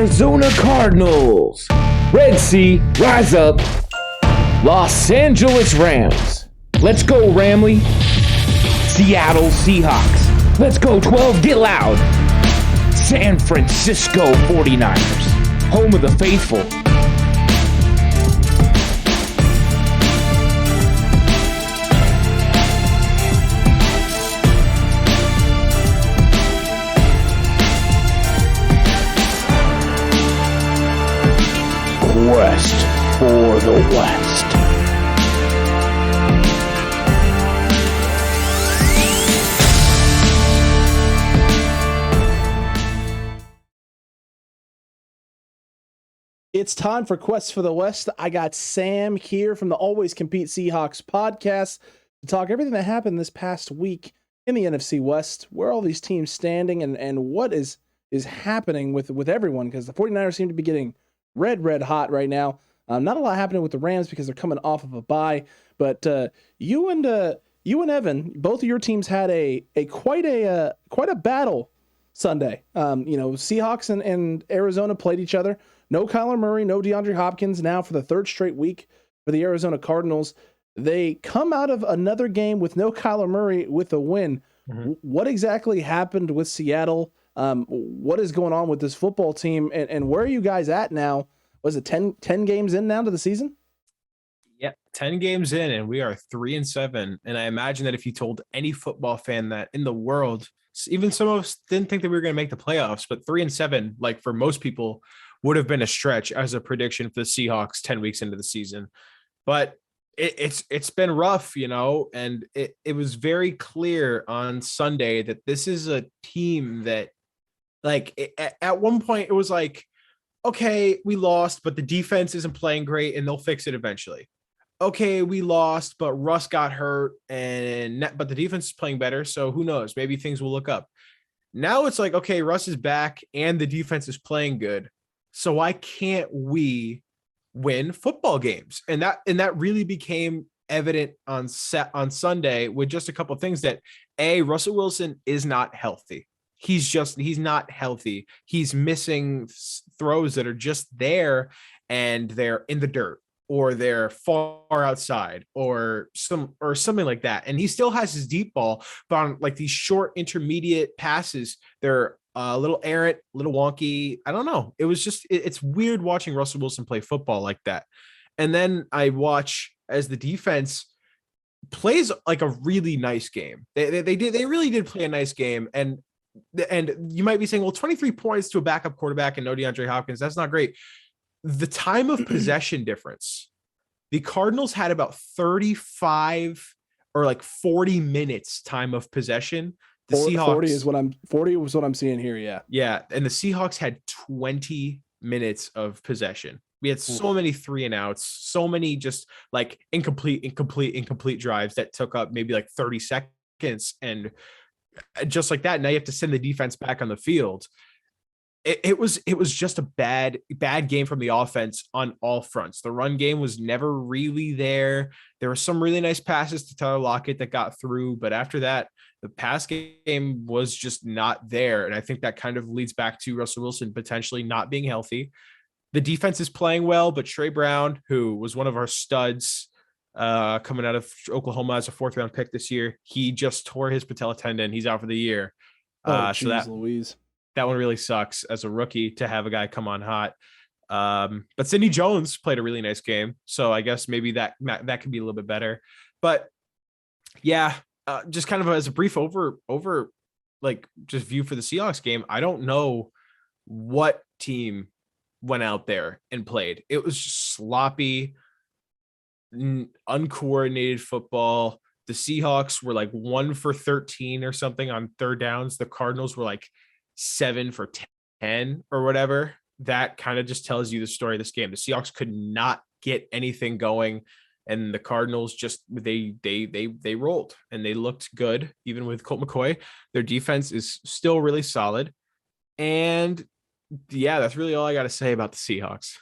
Arizona Cardinals. Red Sea, rise up. Los Angeles Rams. Let's go, Ramley. Seattle Seahawks. Let's go, 12, get loud. San Francisco 49ers. Home of the faithful. Quest for the West. It's time for Quest for the West. I got Sam here from the Always Compete Seahawks podcast to talk everything that happened this past week in the NFC West, where all these teams standing and what is happening with everyone, because the 49ers seem to be getting red hot right now. Not a lot happening with the Rams because they're coming off of a bye, but you and Evan, both of your teams had quite a battle Sunday. Seahawks and Arizona played each other. No Kyler Murray, no DeAndre Hopkins now for the third straight week for the Arizona Cardinals. They come out of another game with no Kyler Murray with a win. Mm-hmm. What exactly happened with Seattle? What is going on with this football team, and where are you guys at now? Was it 10 games in now to the season? Yeah, 10 games in, and we are 3-7. And I imagine that if you told any football fan that in the world, even some of us didn't think that we were going to make the playoffs, but 3-7, like for most people, would have been a stretch as a prediction for the Seahawks 10 weeks into the season. But it's been rough, and it was very clear on Sunday that this is a team that, at one point it was like, okay, we lost, but the defense isn't playing great and they'll fix it eventually. Okay, we lost, but Russ got hurt but the defense is playing better. So who knows? Maybe things will look up. Now it's like, okay, Russ is back and the defense is playing good. So why can't we win football games? And that really became evident on Sunday with just a couple of things that Russell Wilson is not healthy. He's not healthy. He's missing throws that are just there and they're in the dirt or they're far outside or something like that. And he still has his deep ball, but on like these short intermediate passes, they're a little errant, a little wonky. I don't know. It was just, it's weird watching Russell Wilson play football like that. And then I watch as the defense plays like a really nice game. They really did play a nice game. And you might be saying, well, 23 points to a backup quarterback and no DeAndre Hopkins, that's not great. The time of possession difference, the Cardinals had about 35 or like 40 minutes time of possession. The Seahawks 40 was what I'm seeing here. Yeah. Yeah. And the Seahawks had 20 minutes of possession. We had so many 3 and outs, so many just like incomplete drives that took up maybe like 30 seconds. And just like that, now you have to send the defense back on the field. It was just a bad game from the offense on all fronts. The run game was never really there. There were some really nice passes to Tyler Lockett that got through, but after that, the pass game was just not there. And I think that kind of leads back to Russell Wilson potentially not being healthy. The defense is playing well, but Trey Brown, who was one of our studs coming out of Oklahoma as a 4th round pick this year, he just tore his patella tendon. He's out for the year. Louise. That one really sucks as a rookie to have a guy come on hot. But Sidney Jones played a really nice game. So I guess maybe that could be a little bit better. But yeah, just kind of as a brief over like just view for the Seahawks game. I don't know what team went out there and played. It was just sloppy, uncoordinated football. The Seahawks were like 1 for 13 or something on third downs. The Cardinals were like 7 for 10 or whatever. That kind of just tells you the story of this game. The Seahawks could not get anything going, and the Cardinals just they rolled and they looked good even with Colt McCoy. Their defense is still really solid, and yeah, that's really all I got to say about the Seahawks.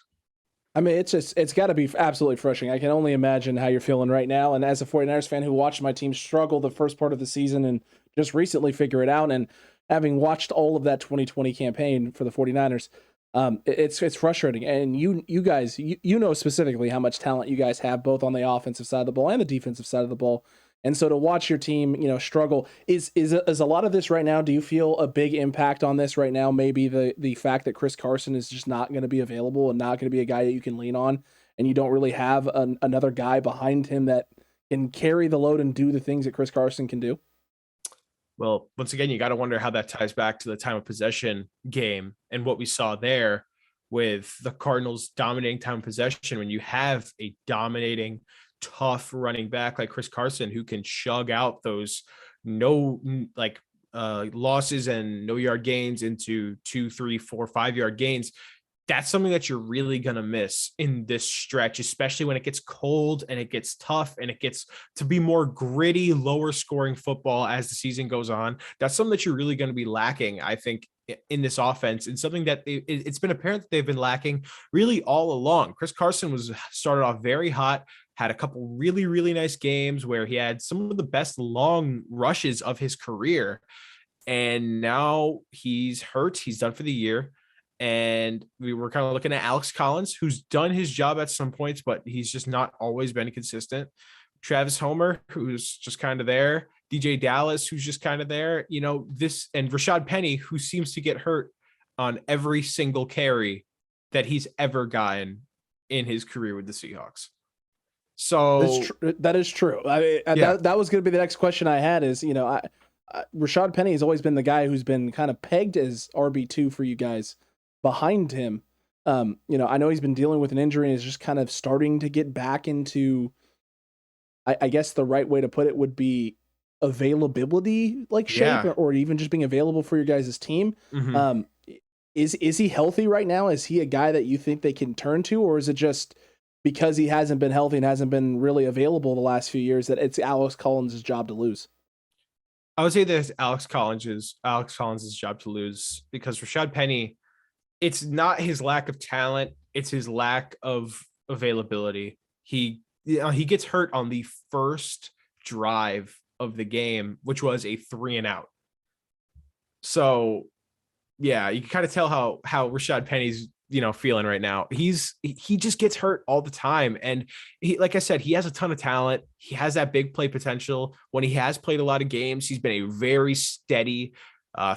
I mean, it's got to be absolutely frustrating. I can only imagine how you're feeling right now. And as a 49ers fan who watched my team struggle the first part of the season and just recently figure it out, and having watched all of that 2020 campaign for the 49ers, It's frustrating, and you guys you know specifically how much talent you guys have both on the offensive side of the ball and the defensive side of the ball, and so to watch your team struggle is a lot of this right now. Do you feel a big impact on this right now? Maybe the fact that Chris Carson is just not going to be available and not going to be a guy that you can lean on, and you don't really have another guy behind him that can carry the load and do the things that Chris Carson can do. Well, once again, you got to wonder how that ties back to the time of possession game and what we saw there with the Cardinals dominating time of possession. When you have a dominating, tough running back like Chris Carson, who can chug out those losses and no yard gains into 2, 3, 4, 5 yard gains. That's something that you're really going to miss in this stretch, especially when it gets cold and it gets tough and it gets to be more gritty, lower scoring football as the season goes on. That's something that you're really going to be lacking, I think, in this offense, and something that it's been apparent that they've been lacking really all along. Chris Carson started off very hot, had a couple really, really nice games where he had some of the best long rushes of his career. And now he's hurt. He's done for the year. And we were kind of looking at Alex Collins, who's done his job at some points, but he's just not always been consistent. Travis Homer, who's just kind of there. DJ Dallas, who's just kind of there. And Rashad Penny, who seems to get hurt on every single carry that he's ever gotten in his career with the Seahawks. So that is true. That was going to be the next question I had is, Rashad Penny has always been the guy who's been kind of pegged as RB2 for you guys. Behind him, I know he's been dealing with an injury and is just kind of starting to get back into, I guess the right way to put it would be availability shape, or even just being available for your guys' team. Mm-hmm. Is he healthy right now? Is he a guy that you think they can turn to, or is it just because he hasn't been healthy and hasn't been really available the last few years that it's Alex Collins' job to lose? I would say that it's Alex Collins' job to lose, because Rashad Penny, it's not his lack of talent, it's his lack of availability. He gets hurt on the first drive of the game, which was a 3-and-out. So yeah, you can kind of tell how Rashad Penny's feeling right now. He just gets hurt all the time. And he, like I said, he has a ton of talent. He has that big play potential. When he has played a lot of games, he's been a very steady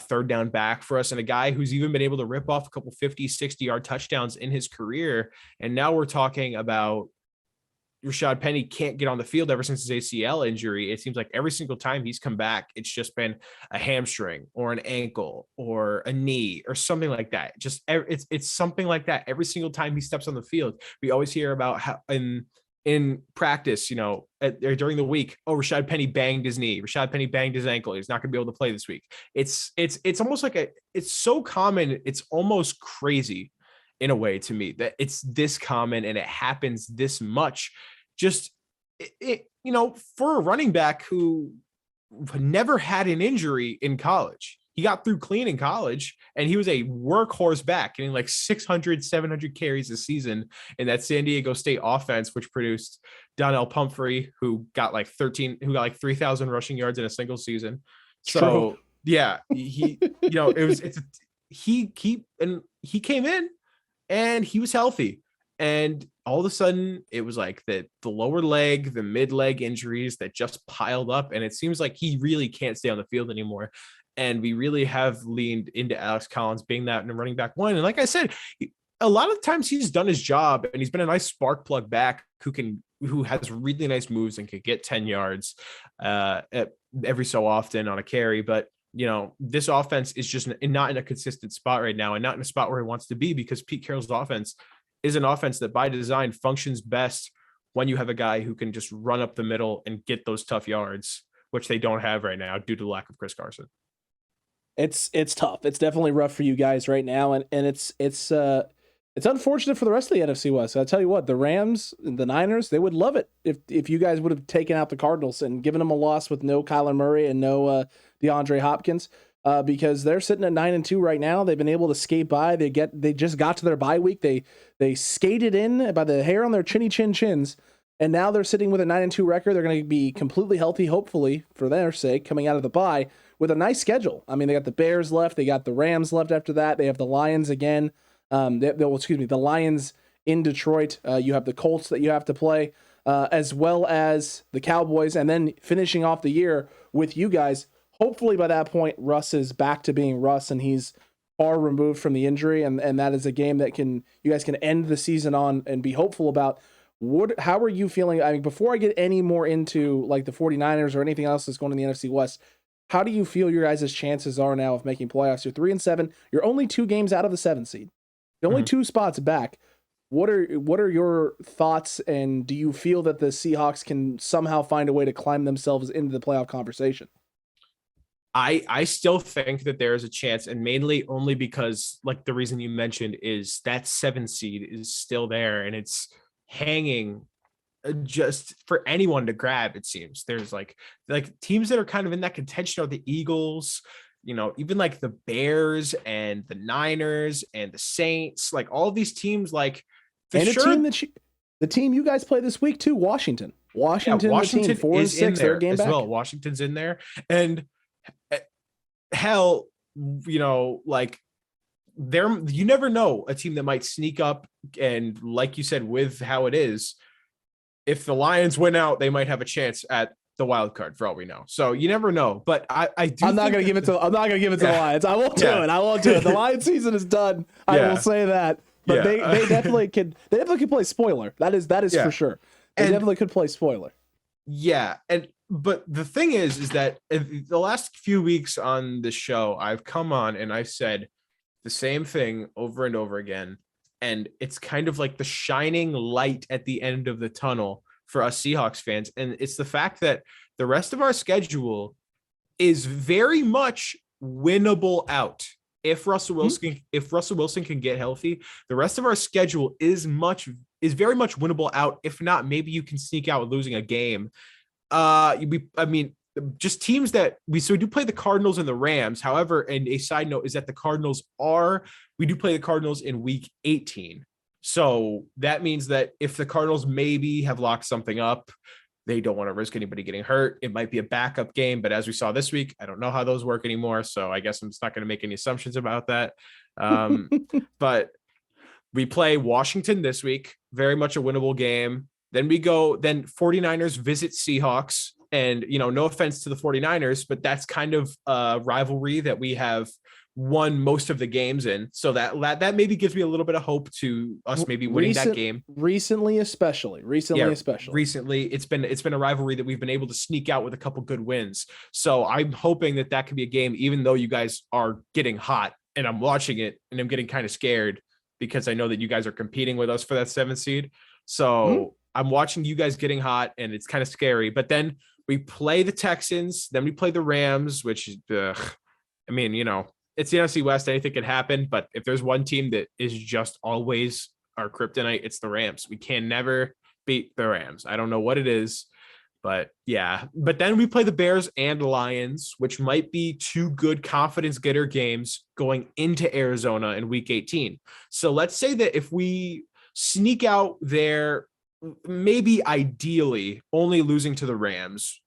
third down back for us, and a guy who's even been able to rip off a couple 50, 60-yard touchdowns in his career. And now we're talking about Rashad Penny can't get on the field ever since his ACL injury. It seems like every single time he's come back, it's just been a hamstring or an ankle or a knee or something like that. Just it's something like that every single time he steps on the field. We always hear about how in practice, during the week, Rashad Penny banged his knee. Rashad Penny banged his ankle. He's not going to be able to play this week. It's almost like it's so common. It's almost crazy in a way to me that it's this common and it happens this much. Just, for a running back who never had an injury in college. He got through clean in college, and he was a workhorse back, getting like 600, 700 carries a season in that San Diego State offense, which produced Donnell Pumphrey, who got like 3,000 rushing yards in a single season. So True. Yeah, he came in and he was healthy. And all of a sudden it was like the lower leg, the mid leg injuries that just piled up. And it seems like he really can't stay on the field anymore. And we really have leaned into Alex Collins being that in running back one. And like I said, a lot of times he's done his job, and he's been a nice spark plug back who has really nice moves and can get 10 yards every so often on a carry. But this offense is just not in a consistent spot right now, and not in a spot where he wants to be, because Pete Carroll's offense is an offense that by design functions best when you have a guy who can just run up the middle and get those tough yards, which they don't have right now due to the lack of Chris Carson. It's tough. It's definitely rough for you guys right now, and it's unfortunate for the rest of the NFC West. I'll tell you what, the Rams, the Niners, they would love it if you guys would have taken out the Cardinals and given them a loss with no Kyler Murray and no DeAndre Hopkins, because they're sitting at 9-2 right now. They've been able to skate by. They just got to their bye week. They skated in by the hair on their chins, and now they're sitting with a 9-2 record. They're going to be completely healthy, hopefully, for their sake, coming out of the bye with a nice schedule. I mean, they got the Bears left. They got the Rams left after that. They have the Lions again. The Lions in Detroit. You have the Colts that you have to play, as well as the Cowboys, and then finishing off the year with you guys. Hopefully by that point, Russ is back to being Russ, and he's far removed from the injury, and that is a game that you guys can end the season on and be hopeful about. How are you feeling? I mean, before I get any more into like the 49ers or anything else that's going in the NFC West, how do you feel your guys' chances are now of making playoffs? You're 3-7. You're only 2 games out of the 7th seed. You're only 2 spots back. What are your thoughts, and do you feel that the Seahawks can somehow find a way to climb themselves into the playoff conversation? I still think that there is a chance, and mainly only because, like, the reason you mentioned is that 7 seed is still there, and it's hanging just for anyone to grab. It seems there's like teams that are kind of in that contention are the Eagles, even like the Bears and the Niners and the Saints, like all of these teams, like and the team you guys play this week too, Washington, the team 4-6, their game as back. well. Washington's in there, and hell, like you never know a team that might sneak up, and like you said, with how it is, if the Lions win out, they might have a chance at the wild card for all we know. So you never know. But I do. I'm not going to give it to the Lions. I won't do it. The Lions season is done. I will say that. But they definitely could. They definitely could play spoiler. That is for sure. They definitely could play spoiler. Yeah, but the thing is that the last few weeks on the show, I've come on and I've said the same thing over and over again. And it's kind of like the shining light at the end of the tunnel for us Seahawks fans. And it's the fact that the rest of our schedule is very much winnable out. If Russell Wilson can get healthy, the rest of our schedule is very much winnable out. If not, maybe you can sneak out with losing a game. Just teams that we do play the Cardinals and the Rams. However, and a side note is that we do play the Cardinals in week 18. So that means that if the Cardinals maybe have locked something up, they don't want to risk anybody getting hurt. It might be a backup game, but as we saw this week, I don't know how those work anymore. So I guess I'm just not going to make any assumptions about that. But we play Washington this week, very much a winnable game. Then 49ers visit Seahawks. And, no offense to the 49ers, but that's kind of a rivalry that we have won most of the games in. So that maybe gives me a little bit of hope to us maybe winning that game. Recently, especially. Recently, it's been a rivalry that we've been able to sneak out with a couple good wins. So I'm hoping that could be a game, even though you guys are getting hot and I'm watching it and I'm getting kind of scared because I know that you guys are competing with us for that 7th seed. So I'm watching you guys getting hot and it's kind of scary. But then we play the Texans, then we play the Rams, which is, it's the NFC West. Anything could happen. But if there's one team that is just always our kryptonite, it's the Rams. We can never beat the Rams. I don't know what it is, but yeah. But then we play the Bears and Lions, which might be 2 good confidence getter games going into Arizona in week 18. So let's say that if we sneak out there, maybe ideally only losing to the Rams,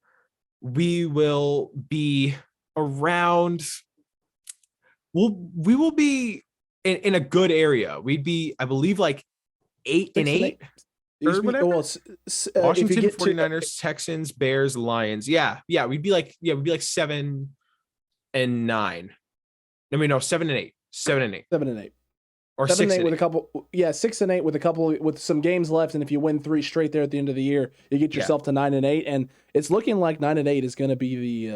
we will be around. We will be in a good area. We'd be, I believe, like 8-8 or whatever. Washington, 49ers, Texans, Bears, Lions. Yeah. We'd be like 7-9. I mean, no, 7-8. 7-8. Or 7-8 with a couple, 6-8 with some games left, and if you win 3 straight there at the end of the year, you get yourself to 9-8, and it's looking like 9-8 is going to be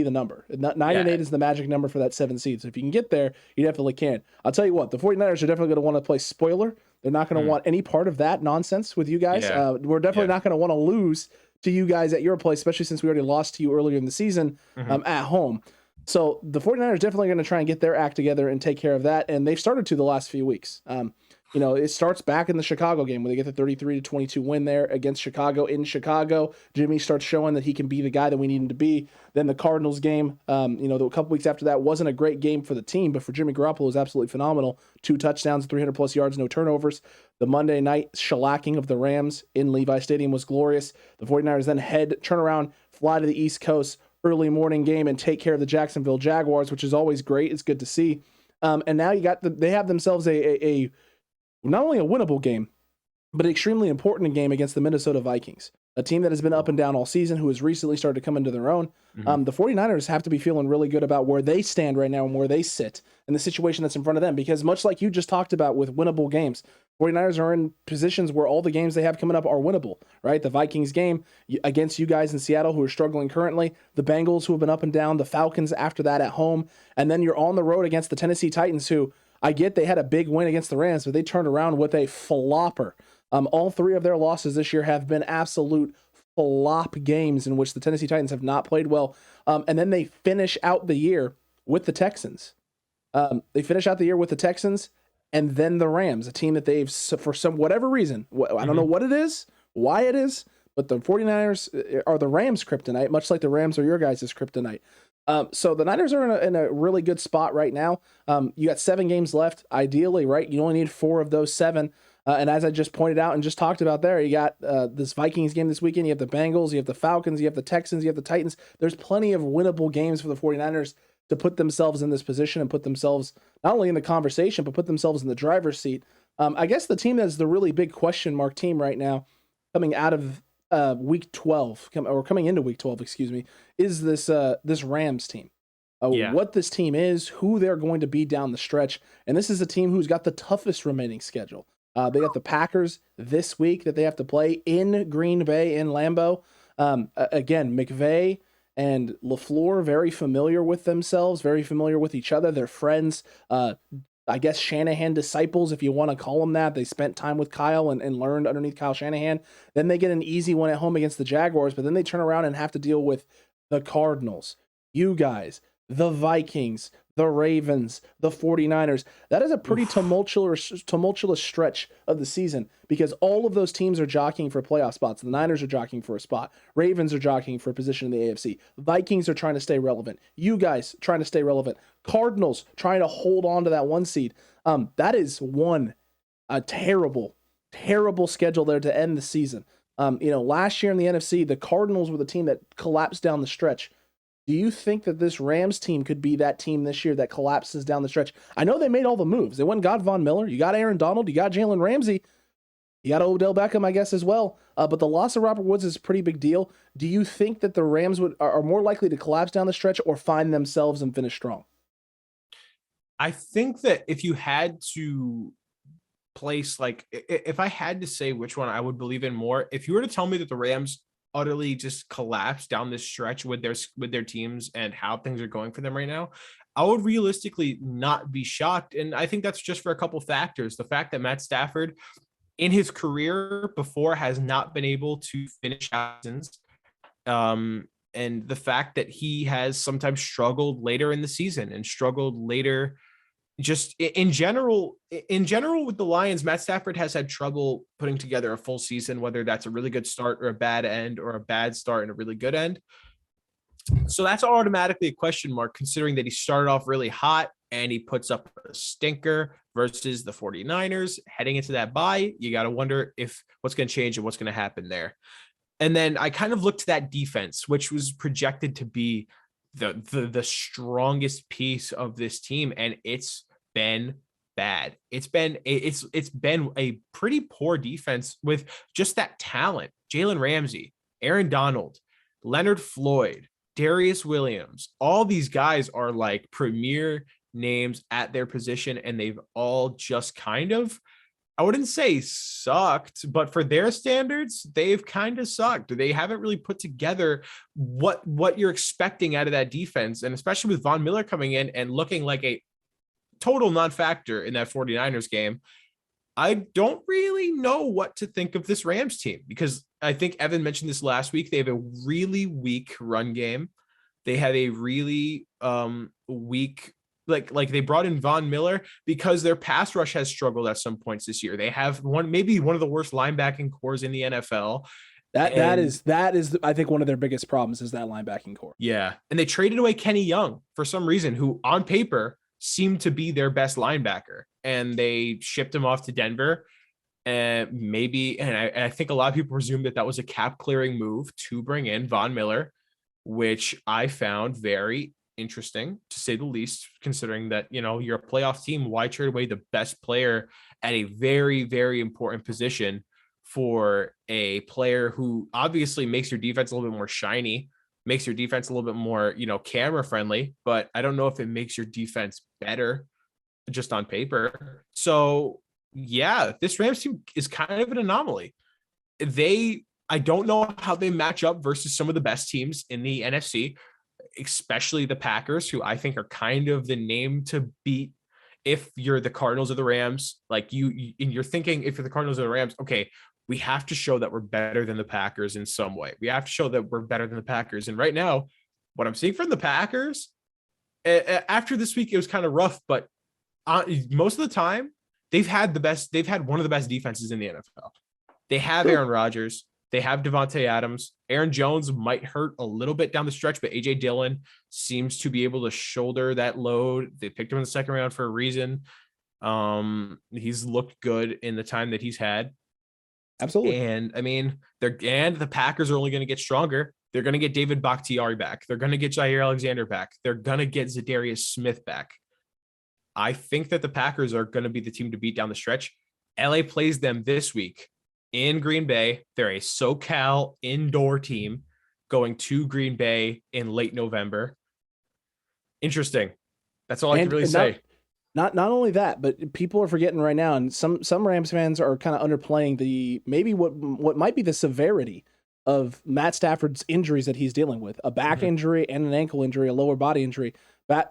the number. 9-8 is the magic number for that 7 seed. So if you can get there, you definitely can. I'll tell you what, the 49ers are definitely going to want to play spoiler. They're not going to want any part of that nonsense with you guys. We're definitely not going to want to lose to you guys at your place, especially since we already lost to you earlier in the season at home. So the 49ers are definitely going to try and get their act together and take care of that. And they've started to the last few weeks. It starts back in the Chicago game where they get the 33-22 win there against Chicago in Chicago. Jimmy starts showing that he can be the guy that we need him to be. Then the Cardinals game, a couple weeks after that wasn't a great game for the team, but for Jimmy Garoppolo was absolutely phenomenal. 2 touchdowns, 300+ yards, no turnovers. The Monday night shellacking of the Rams in Levi Stadium was glorious. The 49ers then turn around, fly to the East Coast, early morning game, and take care of the Jacksonville Jaguars, which is always great. It's good to see. And now they have themselves a not only a winnable game, but an extremely important game against the Minnesota Vikings, a team that has been up and down all season, who has recently started to come into their own. The 49ers have to be feeling really good about where they stand right now and where they sit and the situation that's in front of them, because much like you just talked about with winnable games, 49ers are in positions where all the games they have coming up are winnable, right? The Vikings game against you guys in Seattle, who are struggling currently, the Bengals, who have been up and down, the Falcons after that at home, and then you're on the road against the Tennessee Titans, who I get they had a big win against the Rams, but they turned around with a flopper. All three of their losses this year have been absolute flop games in which the Tennessee Titans have not played well. And then they finish out the year with the Texans. And then the Rams, a team that they've, for some whatever reason, I don't know what it is, why it is, but the 49ers are the Rams' kryptonite, much like the Rams are your guys' kryptonite. So the Niners are in a really good spot right now. You got 7 games left, ideally, right? You only need 4 of those 7. And as I just pointed out and just talked about there, you got this Vikings game this weekend. You have the Bengals, you have the Falcons, you have the Texans, you have the Titans. There's plenty of winnable games for the 49ers to put themselves in this position and put themselves not only in the conversation, but put themselves in the driver's seat. I guess the team that's the really big question mark team right now, coming out of week 12, coming into week 12, is this Rams team. What this team is, who they're going to be down the stretch. And this is a team who's got the toughest remaining schedule. They got the Packers this week that they have to play in Green Bay, in Lambeau. Again, McVay and LaFleur, very familiar with themselves, very familiar with each other. They're friends. I guess Shanahan disciples, if you want to call them that. They spent time with Kyle and learned underneath Kyle Shanahan. Then they get an easy one at home against the Jaguars, but then they turn around and have to deal with the Cardinals, you guys, the Vikings, the Ravens, the 49ers. That is a pretty tumultuous stretch of the season, because all of those teams are jockeying for playoff spots. The Niners are jockeying for a spot. Ravens are jockeying for a position in the AFC. Vikings are trying to stay relevant. You guys trying to stay relevant. Cardinals trying to hold on to that 1 seed. That is a terrible schedule there to end the season. Last year in the NFC, the Cardinals were the team that collapsed down the stretch. Do you think that this Rams team could be that team this year that collapses down the stretch? I know they made all the moves. They went and got Von Miller. You got Aaron Donald. You got Jalen Ramsey. You got Odell Beckham, I guess, as well. But the loss of Robert Woods is a pretty big deal. Do you think that the Rams are more likely to collapse down the stretch or find themselves and finish strong? I think that if you had to place, if I had to say which one I would believe in more, if you were to tell me that the Rams utterly just collapse down this stretch with their teams and how things are going for them right now, I would realistically not be shocked. And I think that's just for a couple factors. The fact that Matt Stafford in his career before has not been able to finish seasons, and the fact that he has sometimes struggled later in the season and struggled later. Just in general with the Lions, Matt Stafford has had trouble putting together a full season, whether that's a really good start or a bad end, or a bad start and a really good end. So that's automatically a question mark, considering that he started off really hot and he puts up a stinker versus the 49ers heading into that bye. You got to wonder if what's going to change and what's going to happen there. And then I kind of looked to that defense, which was projected to be the strongest piece of this team, and it's been bad. It's been a pretty poor defense with just that talent. Jalen Ramsey, Aaron Donald, Leonard Floyd, Darius Williams, all these guys are like premier names at their position, and they've all just kind of, I wouldn't say sucked, but for their standards, they've kind of sucked. They haven't really put together what you're expecting out of that defense. And especially with Von Miller coming in and looking like a total non-factor in that 49ers game, I don't really know what to think of this Rams team, because I think Evan mentioned this last week. They have a really weak run game. They have a really weak, like they brought in Von Miller because their pass rush has struggled at some points this year. They have maybe one of the worst linebacking cores in the NFL. That is I think one of their biggest problems is that linebacking core. Yeah. And they traded away Kenny Young for some reason, who on paper seemed to be their best linebacker, and they shipped him off to Denver. And I think a lot of people presumed that was a cap clearing move to bring in Von Miller, which I found very interesting to say the least, considering that, you're a playoff team. Why trade away the best player at a very, very important position for a player who obviously makes your defense a little bit more shiny, makes your defense a little bit more, camera friendly, but I don't know if it makes your defense better just on paper. So yeah, this Rams team is kind of an anomaly. I don't know how they match up versus some of the best teams in the NFC, especially the Packers, who I think are kind of the name to beat if you're the Cardinals or the Rams. Like you're thinking, if you're the Cardinals or the Rams, okay, we have to show that we're better than the Packers in some way. We have to show that we're better than the Packers. And right now, what I'm seeing from the Packers, after this week, it was kind of rough, but most of the time, they've had one of the best defenses in the NFL. They have Aaron Rodgers. They have Devontae Adams. Aaron Jones might hurt a little bit down the stretch, but A.J. Dillon seems to be able to shoulder that load. They picked him in the second round for a reason. He's looked good in the time that he's had. Absolutely. And I mean, the Packers are only going to get stronger. They're going to get David Bakhtiari back. They're going to get Jair Alexander back. They're going to get Zadarius Smith back. I think that the Packers are going to be the team to beat down the stretch. LA plays them this week in Green Bay. They're a SoCal indoor team going to Green Bay in late November. Interesting. That's all I can really say. Not only that, but people are forgetting right now, and some Rams fans are kind of underplaying maybe what might be the severity of Matt Stafford's injuries that he's dealing with: a back injury and an ankle injury, a lower body injury.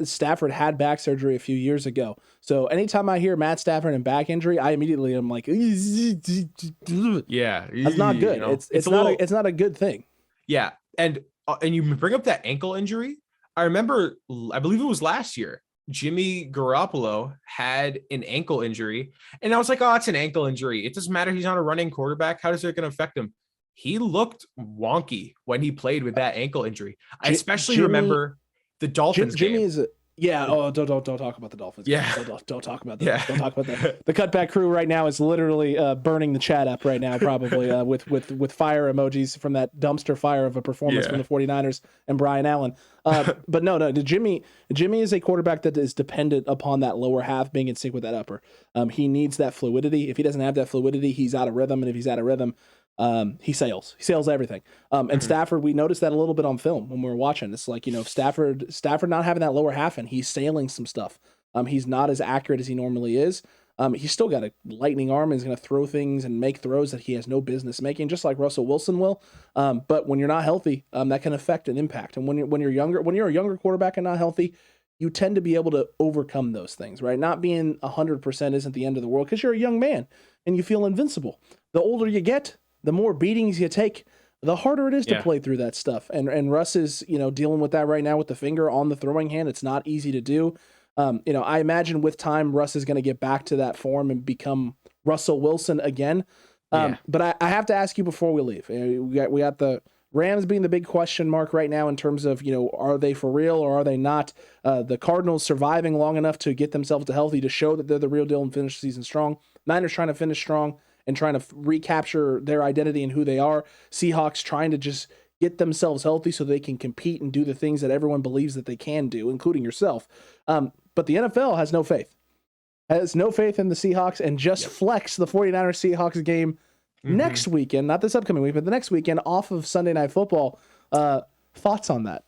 Stafford had back surgery a few years ago. So anytime I hear Matt Stafford and back injury, I immediately am like, yeah, that's not good. It's not a good thing. Yeah, and you bring up that ankle injury. I remember, I believe it was last year, Jimmy Garoppolo had an ankle injury, and I was like, oh, it's an ankle injury. It doesn't matter. He's not a running quarterback. How is it going to affect him? He looked wonky when he played with that ankle injury. I especially remember the Dolphins Jimmy game. Don't talk about the Dolphins. Yeah. Don't talk about that. Yeah. Don't talk about that. The Cutback crew right now is literally burning the chat up right now, probably with fire emojis from that dumpster fire of a performance from the 49ers and Brian Allen. But no, Jimmy is a quarterback that is dependent upon that lower half being in sync with that upper. He needs that fluidity. If he doesn't have that fluidity, he's out of rhythm. And if he's out of rhythm, he sails everything. And Stafford, we noticed that a little bit on film when we were watching. It's like, Stafford not having that lower half and he's sailing some stuff. He's not as accurate as he normally is. He's still got a lightning arm and he's going to throw things and make throws that he has no business making, just like Russell Wilson will. But when you're not healthy, that can affect an impact. And when you're a younger quarterback and not healthy, you tend to be able to overcome those things, right? Not being 100% isn't the end of the world because you're a young man and you feel invincible. The older you get, the more beatings you take, the harder it is to play through that stuff. And Russ is, dealing with that right now with the finger on the throwing hand. It's not easy to do. I imagine with time, Russ is going to get back to that form and become Russell Wilson again. But I have to ask you before we leave. We got the Rams being the big question mark right now in terms of, are they for real or are they not? The Cardinals surviving long enough to get themselves to healthy to show that they're the real deal and finish the season strong. Niners trying to finish strong and trying to recapture their identity and who they are. Seahawks trying to just get themselves healthy so they can compete and do the things that everyone believes that they can do, including yourself. But the NFL has no faith. Has no faith in the Seahawks and just flex the 49ers Seahawks game next weekend, not this upcoming week, but the next weekend off of Sunday Night Football. Thoughts on that?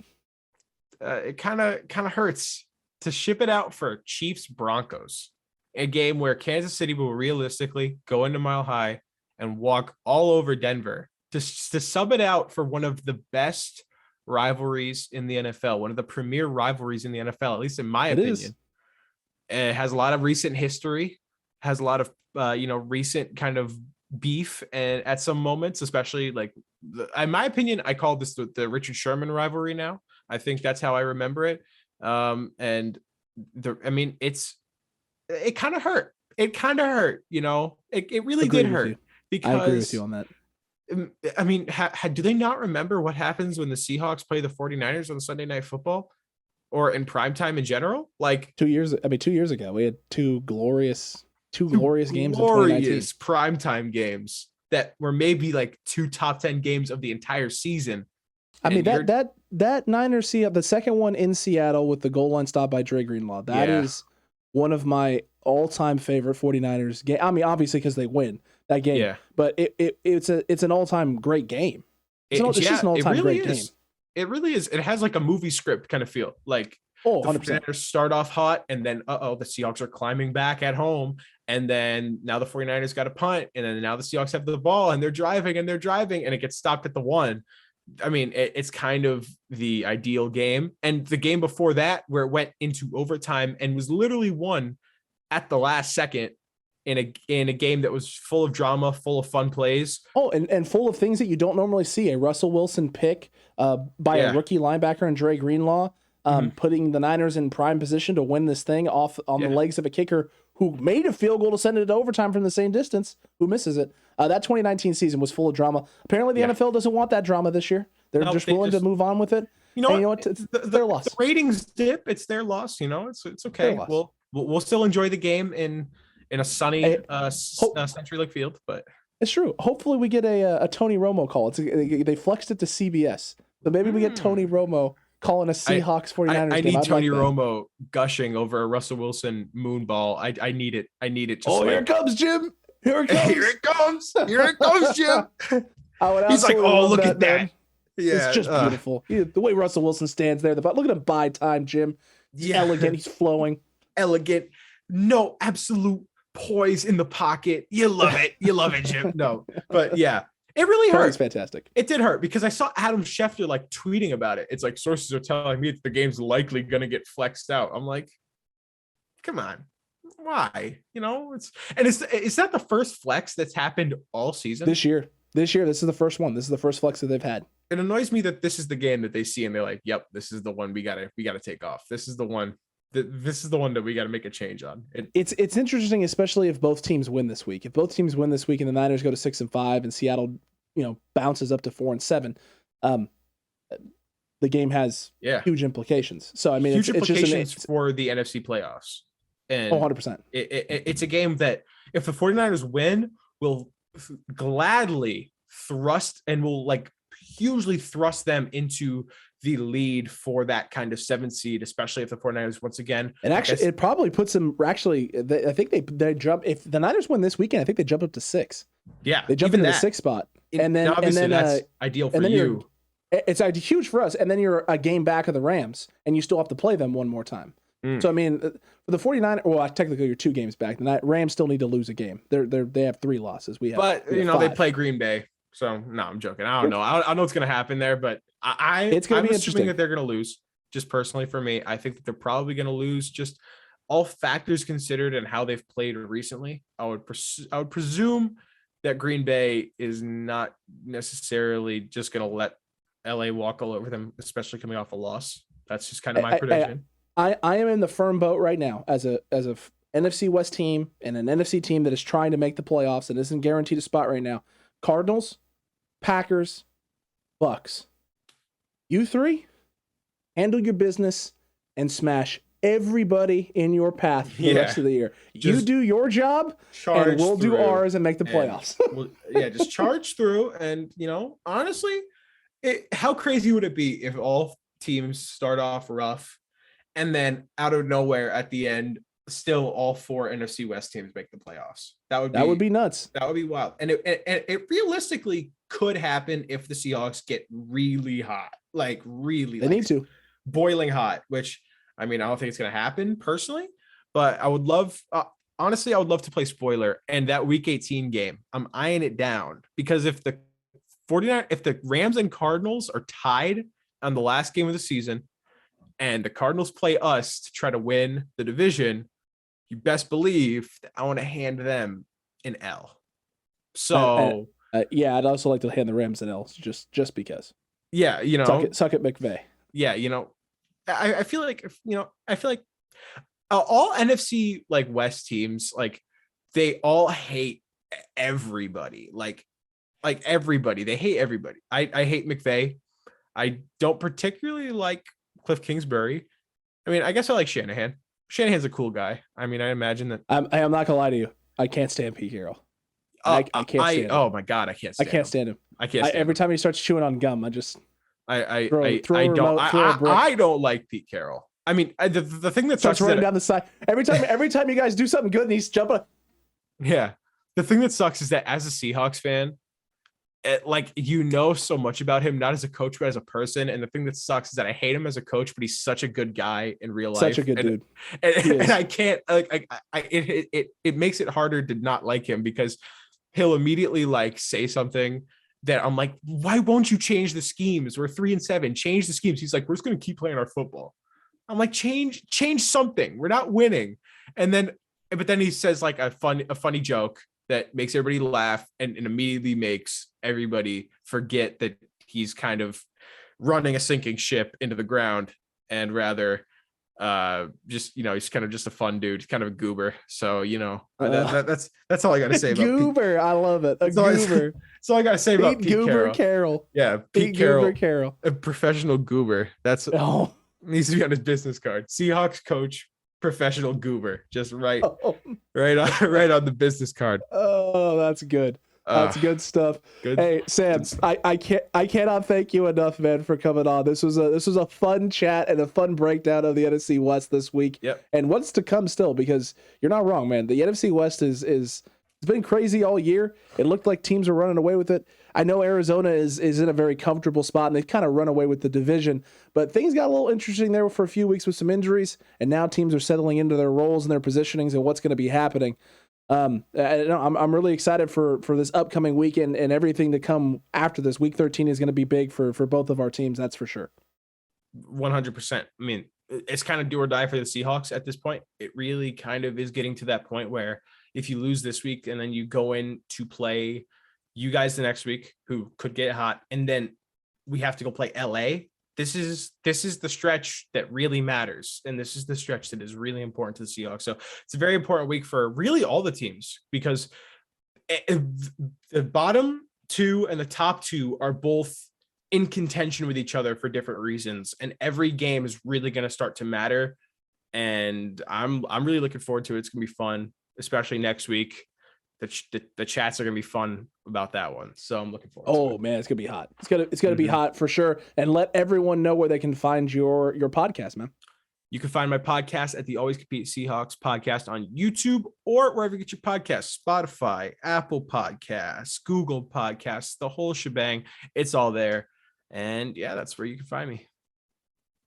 It kind of hurts to ship it out for Chiefs Broncos, a game where Kansas City will realistically go into Mile High and walk all over Denver to sub it out for one of the best rivalries in the NFL, one of the premier rivalries in the NFL, at least in my opinion. It has a lot of recent history, has a lot of recent kind of beef, and at some moments, especially in my opinion, I call this the Richard Sherman rivalry now. I think that's how I remember it. It kind of hurt. It kind of hurt, it really did hurt because I agree with you on that. I mean, do they not remember what happens when the Seahawks play the 49ers on Sunday Night Football or in primetime in general? Like 2 years ago, we had two glorious games in 2019. Primetime games that were maybe like two top 10 games of the entire season. I mean, that that Niners the second one in Seattle with the goal line stop by Dre Greenlaw. That is one of my all-time favorite 49ers game. I mean, obviously because they win that game, but it's an all-time great game. It's just an all-time great game. It really is. It has like a movie script kind of feel. Like the 49ers start off hot, and then the Seahawks are climbing back at home, and then now the 49ers got a punt, and then now the Seahawks have the ball, and they're driving, and it gets stopped at the 1. I mean, it's kind of the ideal game. And the game before that, where it went into overtime and was literally won at the last second in a game that was full of drama, full of fun plays. Oh, and full of things that you don't normally see. A Russell Wilson pick by a rookie linebacker and Dre Greenlaw, putting the Niners in prime position to win this thing off on the legs of a kicker who made a field goal to send it to overtime from the same distance, who misses it. That 2019 season was full of drama. Apparently the NFL doesn't want that drama this year. They're just willing to move on with it. You know what? It's their loss. The ratings dip. It's their loss. You know, it's okay. We'll still enjoy the game in a sunny CenturyLink field, but it's true. Hopefully we get a Tony Romo call. They flexed it to CBS. So maybe we get Tony Romo calling a Seahawks 49ers game. I need Tony Romo gushing over a Russell Wilson moon ball. I need it. Here it comes, Jim. Here it comes. Here it comes, Jim. He's like, look at that. Man. Yeah, it's just beautiful. The way Russell Wilson stands there. Look at him buy time, Jim. He's elegant. He's flowing. Elegant. No absolute poise in the pocket. You love it. You love it, Jim. No, but yeah. It really hurt. It's fantastic. It did hurt because I saw Adam Schefter like tweeting about it. It's like sources are telling me the game's likely going to get flexed out. I'm like, come on, why? You know, is that the first flex that's happened all season this year? This is the first one. This is the first flex that they've had. It annoys me that this is the game that they see and they're like, yep, this is the one we gotta take off. This is the one. This is the one that we got to make a change on. It's interesting, especially if both teams win this week. If both teams win this week and the Niners go to 6-5 and Seattle, bounces up to 4-7, the game has huge implications. So I mean, huge implications for the NFC playoffs. And 100%. It's a game that if the 49ers win, will gladly thrust and will like hugely thrust them into the lead for that kind of 7th seed, especially if the 49ers once again. And actually, it probably puts them. I think they jump. If the Niners win this weekend, I think they jump up to 6. Yeah, they jump into the 6th spot, and then that's ideal for you. It's huge for us, and then you're a game back of the Rams, and you still have to play them one more time. So I mean, for the 49ers, well, technically you're 2 games back. The Rams still need to lose a game. They have 3 losses. We have, but we have 5. They play Green Bay. So no, I'm joking. I don't know. I know what's going to happen there, but it's going to be interesting that they're going to lose. Just personally for me, I think that they're probably going to lose. Just all factors considered and how they've played recently, I would presume that Green Bay is not necessarily just going to let LA walk all over them, especially coming off a loss. That's just kind of my prediction. I am in the firm boat right now as a NFC West team and an NFC team that is trying to make the playoffs and isn't guaranteed a spot right now. Cardinals, Packers, Bucks. You 3 handle your business and smash everybody in your path for the rest of the year. You do your job and we'll do ours and make the playoffs. Just charge through. And, honestly, how crazy would it be if all teams start off rough and then out of nowhere at the end, still all 4 NFC West teams make the playoffs? That would be nuts. That would be wild. And it realistically could happen if the Seahawks get really hot, like really. They need to. Boiling hot, which I mean, I don't think it's going to happen personally, but I would love, honestly, I would love to play spoiler. And that week 18 game, I'm eyeing it down because if the Rams and Cardinals are tied on the last game of the season and the Cardinals play us to try to win the division, you best believe that I want to hand them an L. So I'd also like to hand the Rams an L just because. Yeah, suck it, McVay. Yeah, I feel like all NFC like West teams, like they all hate everybody. Like everybody, they hate everybody. I hate McVay. I don't particularly like Cliff Kingsbury. I mean, I guess I like Shanahan. Shanahan's a cool guy. I mean, I imagine that. I'm not gonna lie to you. I can't stand Pete Carroll. I can't stand him. Oh my God, I can't stand him. I can't stand him. Every time he starts chewing on gum, I just I throw don't a brick. I don't like Pete Carroll. I mean, the thing that starts sucks running down the side every time you guys do something good and he's jumping. Yeah, the thing that sucks is that as a Seahawks fan, so much about him, not as a coach but as a person. And the thing that sucks is that I hate him as a coach, but he's such a good guy in real life. Such a good dude. And I can't it makes it harder to not like him because he'll immediately like say something that I'm like, why won't you change the schemes? We're 3-7. Change the schemes. He's like, we're just gonna keep playing our football. I'm like, change something. We're not winning. But then he says like a funny joke that makes everybody laugh and immediately makes everybody forget that he's kind of running a sinking ship into the ground and rather he's kind of just a fun dude. He's kind of a goober. So, that's all I got to say about goober. I love it. A goober. That's all I got to say about Pete Goober Carroll. Yeah. Pete Carroll. A professional goober. That's needs to be on his business card. Seahawks coach, professional goober. Just right on the business card. Oh, that's good. That's good stuff. Good. Hey, Sam, I cannot thank you enough, man, for coming on. This was a fun chat and a fun breakdown of the NFC West this week. Yep. And what's to come still, because you're not wrong, man. The NFC West is it's been crazy all year. It looked like teams are running away with it. I know Arizona is in a very comfortable spot, and they've kind of run away with the division. But things got a little interesting there for a few weeks with some injuries, and now teams are settling into their roles and their positionings and what's going to be happening. I'm really excited for this upcoming weekend and everything to come after this. Week 13 is going to be big for both of our teams, that's for sure. 100%. I mean, it's kind of do or die for the Seahawks at this point. It really kind of is getting to that point where if you lose this week and then you go in to play you guys the next week, who could get hot, and then we have to go play LA. This is the stretch that really matters, and this is the stretch that is really important to the Seahawks. So it's a very important week for really all the teams, because the bottom two and the top two are both in contention with each other for different reasons, and every game is really going to start to matter. And I'm really looking forward to it. It's going to be fun, especially next week. The chats are going to be fun about that one. So I'm looking forward to it. Oh man, it's going to be hot. It's going to be hot for sure. And let everyone know where they can find your podcast, man. You can find my podcast at the Always Compete Seahawks podcast on YouTube or wherever you get your podcasts, Spotify, Apple Podcasts, Google Podcasts, the whole shebang. It's all there. And yeah, that's where you can find me.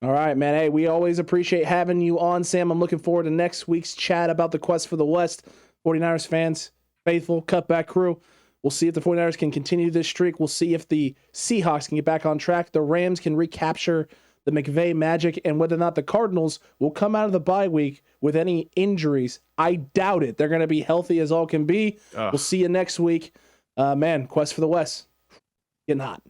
All right, man. Hey, we always appreciate having you on, Sam. I'm looking forward to next week's chat about the quest for the West. 49ers fans, faithful, Cutback crew. We'll see if the 49ers can continue this streak. We'll see if the Seahawks can get back on track. The Rams can recapture the McVay magic, and whether or not the Cardinals will come out of the bye week with any injuries. I doubt it. They're going to be healthy as all can be. We'll see you next week. Man, quest for the West. Getting hot.